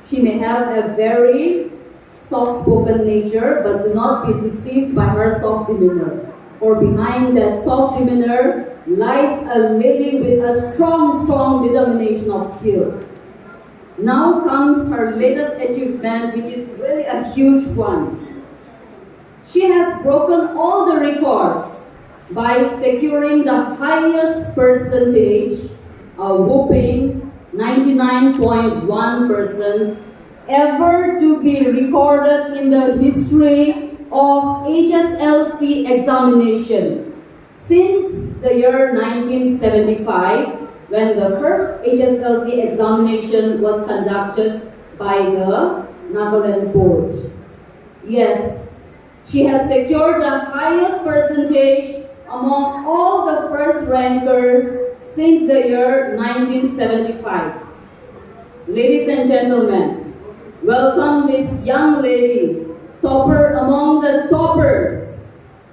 She may have a very soft-spoken nature, but do not be deceived by her soft demeanor. For behind that soft demeanor lies a lady with a strong determination of steel. Now comes her latest achievement, which is really a huge one. She has broken all the records by securing the highest percentage, a whopping 99.1%, ever to be recorded in the history of HSLC examination since the year 1975, when the first HSLC examination was conducted by the Nagaland board. Yes, she has secured the highest percentage among all the first rankers since the year 1975. Ladies and gentlemen, welcome this young lady, topper among the toppers,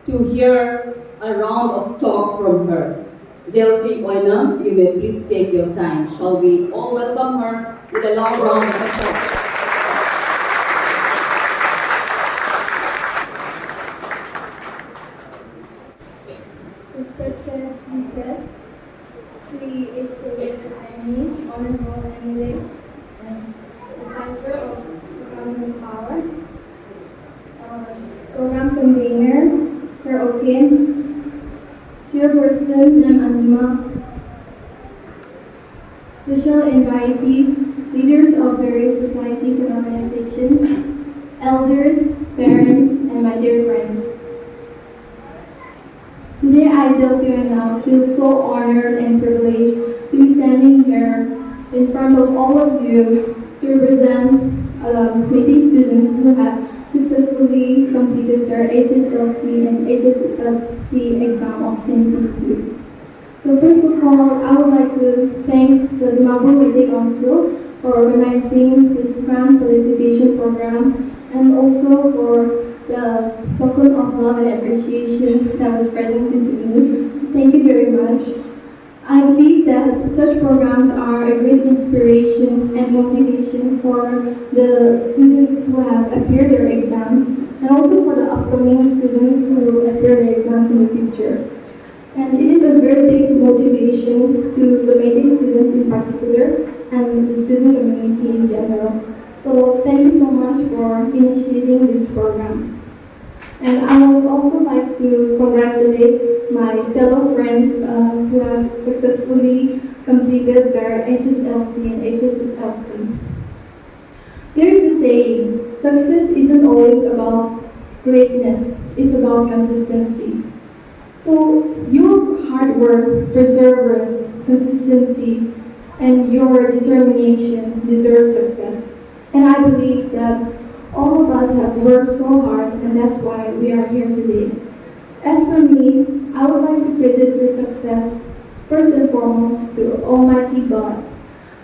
to hear a round of talk from her. Delphi oinam, you may please take your time. Shall we all welcome her with a long round of applause? Respected guests, Free HSLC, Honorable MLA, and the Director of Economic Power, Program Convener, Sir Okin, Chairperson Nam Anima, social invitees, leaders of various societies and organizations, elders, parents, and my dear friends. Today I, Delphi oinam, feel so honored and privileged to be standing here in front of all of you to represent Métis students who have successfully completed their HSLC and HSLC exam of 2022. So first of all, I would like to thank the Dimapur Métis Council for organizing this grand felicitation program and also for the token of love and appreciation that was presented to me. Thank you very much. I believe that such programs are a great inspiration and motivation for the students who have appeared their exams and also for the upcoming students who will appear their exams in the future. And it is a very big motivation to the Métis students in particular and the student community in general. So thank you so much for initiating this program. And I would also like to congratulate my fellow friends who have successfully completed their HSLC and HSLC. There is a saying, success isn't always about greatness, it's about consistency. So your hard work, perseverance, consistency, and your determination deserve success. And I believe that all of us have worked so hard, and that's why we are here today. As for me, I would like to credit this success first and foremost to Almighty God.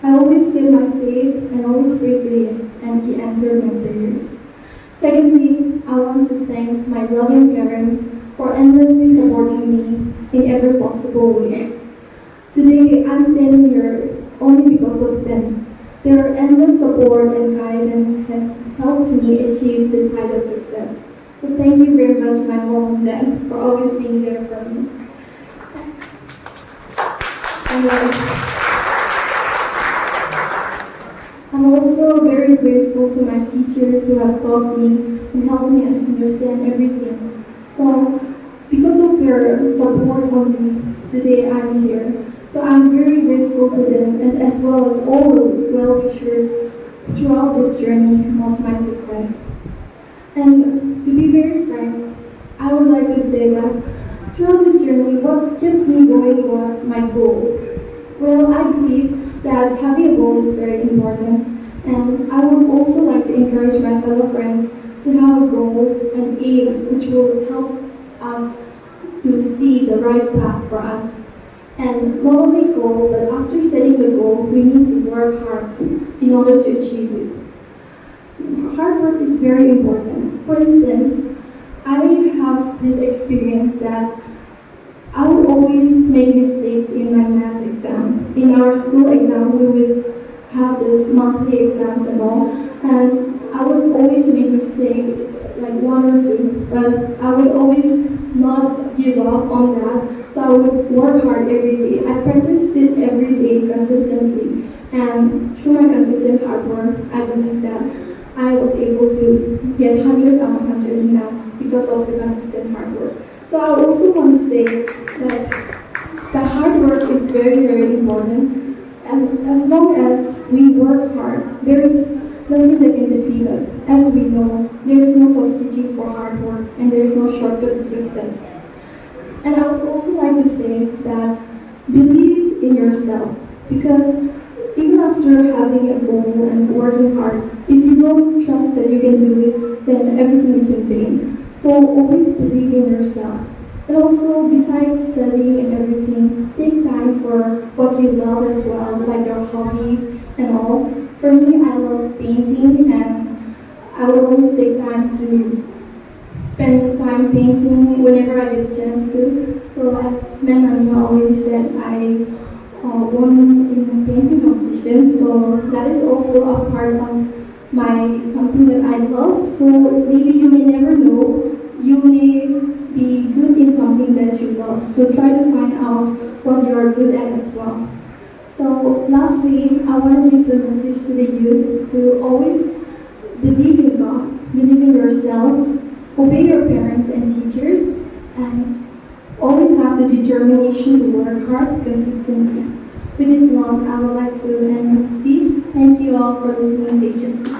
I always kept my faith and always prayed to Him, and He answered my prayers. Secondly, I want to thank my loving parents for endlessly supporting me in every possible way. Today, I'm standing here only because of them. Their endless support and guidance has helped me achieve this kind of success. So thank you very much, my mom and dad, for always being there for me. I'm also very grateful to my teachers who have taught me and helped me understand everything. So because of their support on me, today I'm here. So I'm very grateful to them and as well as all the well-wishers throughout this journey of my success. And to be very frank, I would like to say that throughout this journey, what kept me going was my goal. Well, I believe that having a goal is very important, and I would also like to encourage my fellow friends to have a goal and aim which will help us to see the right path for us. And not only goal, but after setting the goal, we need to work hard in order to achieve it. Hard work is very important. For instance, I have this experience that I would always make mistakes in my math exam. In our school exam, we would have this monthly exams and all, and I would always make mistakes, like one or two, but I would always not give up on that. So I would work hard every day. I practiced it every day consistently, and through my consistent hard work, I believe that I was able to get 100 out of 100 in math because of the consistent hard work. So I also want to say that hard work is very, very important. And as long as we work hard, there is nothing that can defeat us. As we know, there is no substitute for hard work, and there is no shortcut to success. And I would also like to say that believe in yourself, because even after having a goal and working hard, if you don't trust that you can do it, then everything is in vain. So always believe in yourself. And also, besides studying and everything, take time for what you love as well, like your hobbies and all. For me, I love painting, and I would always take time to spend time painting whenever I get a chance to. So as Ma'am Anima always said, I won in a painting competition, so that is also a part of something that I love. So maybe you may never know, you may be good in something that you love. So try to find out what you are good at as well. So lastly, I want to give the message to the youth to always believe in God, believe in yourself, obey your parents and teachers, and always have the determination to work hard consistently. With this note, I would like to end my speech. Thank you all for listening patiently.